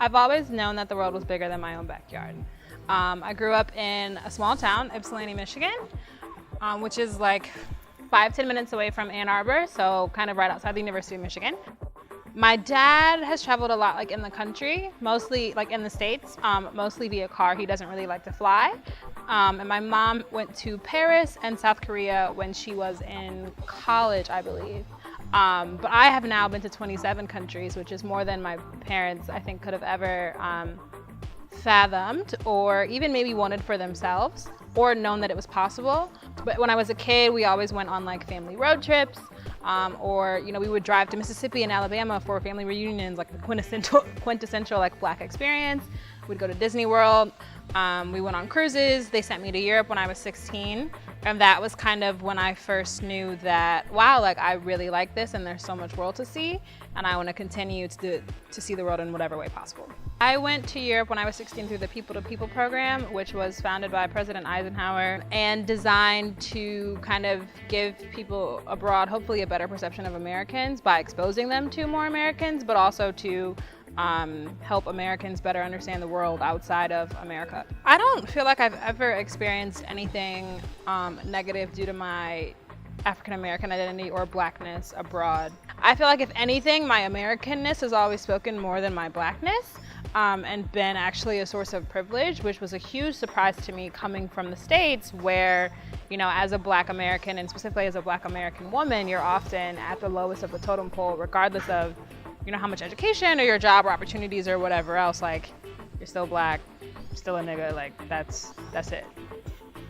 I've always known that the world was bigger than my own backyard. I grew up in a small town, Ypsilanti, Michigan, which is like 5-10 minutes away from Ann Arbor, so kind of right outside the University of Michigan. My dad has traveled a lot like in the country, mostly like in the States, mostly via car. He doesn't really like to fly. And my mom went to Paris and South Korea when she was in college, I believe. But I have now been to 27 countries, which is more than my parents, I think, could have ever fathomed or even maybe wanted for themselves or known that it was possible. But when I was a kid, we always went on like family road trips, or we would drive to Mississippi and Alabama for family reunions, like the quintessential like Black experience. We'd go to Disney World. We went on cruises. They sent me to Europe when I was 16. And that was kind of when I first knew that, wow, like I really like this and there's so much world to see. And I want to continue to see the world in whatever way possible. I went to Europe when I was 16 through the People to People program, which was founded by President Eisenhower and designed to kind of give people abroad hopefully a better perception of Americans by exposing them to more Americans, but also to help Americans better understand the world outside of America. I don't feel like I've ever experienced anything negative due to my African American identity or Blackness abroad. I feel like if anything, my Americanness has always spoken more than my Blackness, and been actually a source of privilege, which was a huge surprise to me coming from the States where, as a Black American and specifically as a Black American woman, you're often at the lowest of the totem pole regardless of how much education or your job or opportunities or whatever else. Like, you're still Black, still a nigga, like that's it.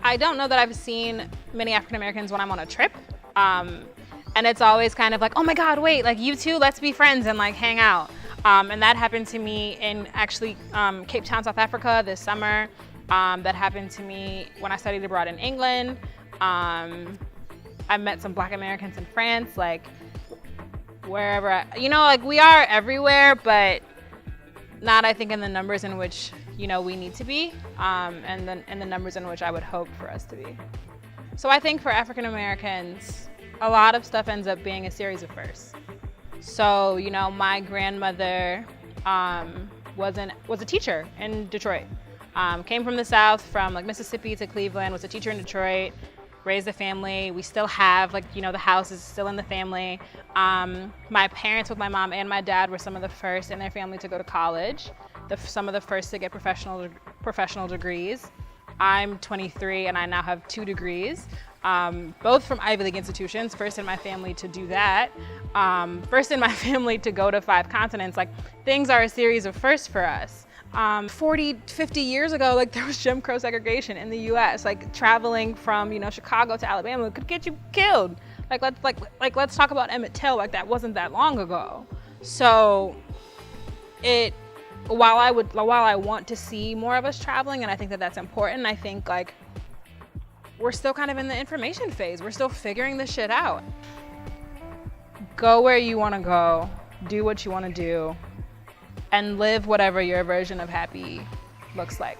I don't know that I've seen many African Americans when I'm on a trip, and it's always kind of like, oh my God, wait, like you two, let's be friends and like hang out. And that happened to me in actually Cape Town, South Africa this summer. That happened to me when I studied abroad in England. I met some Black Americans in France, like wherever, like we are everywhere, but not, I think, in the numbers in which, we need to be, and the numbers in which I would hope for us to be. So I think for African Americans, a lot of stuff ends up being a series of firsts. So, my grandmother was a teacher in Detroit. Came from the South, from like Mississippi to Cleveland, was a teacher in Detroit, raised a family. We still have the house is still in the family. My parents, with my mom and my dad, were some of the first in their family to go to college, some of the first to get professional degrees. I'm 23 and I now have 2 degrees, both from Ivy League institutions, first in my family to do that, first in my family to go to 5 continents. Like, things are a series of firsts for us. 40, 50 years ago, like, there was Jim Crow segregation in the US. Like, traveling from, Chicago to Alabama could get you killed. Let's talk about Emmett Till. Like, that wasn't that long ago. So while I want to see more of us traveling, and I think that that's important, I think like we're still kind of in the information phase. We're still figuring this shit out. Go where you want to go, do what you want to do, and live whatever your version of happy looks like.